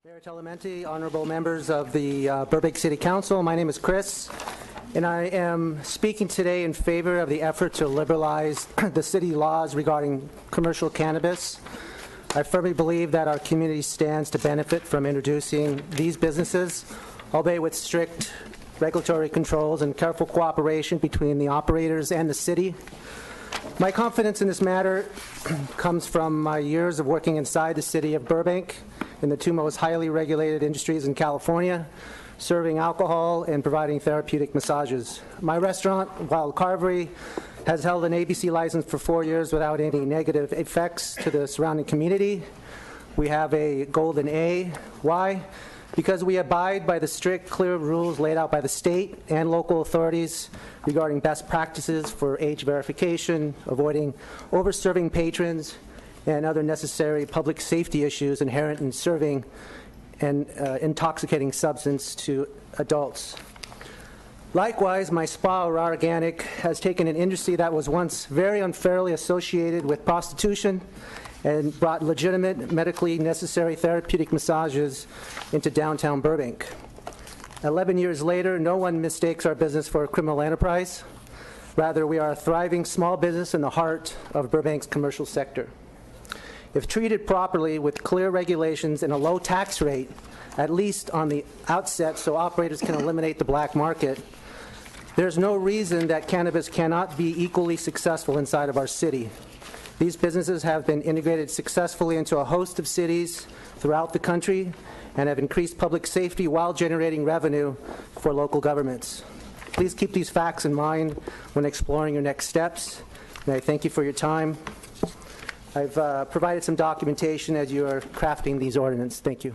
Mayor Telementi, honorable members of the Burbank City Council, my name is Chris, and I am speaking today in favor of the effort to liberalize the city laws regarding commercial cannabis. I firmly believe that our community stands to benefit from introducing these businesses, albeit with strict regulatory controls and careful cooperation between the operators and the city. My confidence in this matter comes from my years of working inside the city of Burbank in the two most highly regulated industries in California, serving alcohol and providing therapeutic massages. My restaurant, Wild Carvery, has held an ABC license for 4 years without any negative effects to the surrounding community. We have a golden A. Why? Because we abide by the strict, clear rules laid out by the state and local authorities regarding best practices for age verification, avoiding over-serving patrons, and other necessary public safety issues inherent in serving an intoxicating substance to adults. Likewise, my spa, Aurora Organic, has taken an industry that was once very unfairly associated with prostitution and brought legitimate, medically necessary therapeutic massages into downtown Burbank. 11 years later, no one mistakes our business for a criminal enterprise. Rather, we are a thriving small business in the heart of Burbank's commercial sector. If treated properly with clear regulations and a low tax rate, at least on the outset so operators can eliminate the black market, there's no reason that cannabis cannot be equally successful inside of our city. These businesses have been integrated successfully into a host of cities throughout the country and have increased public safety while generating revenue for local governments. Please keep these facts in mind when exploring your next steps, and I thank you for your time. I've provided some documentation as you are crafting these ordinances. Thank you.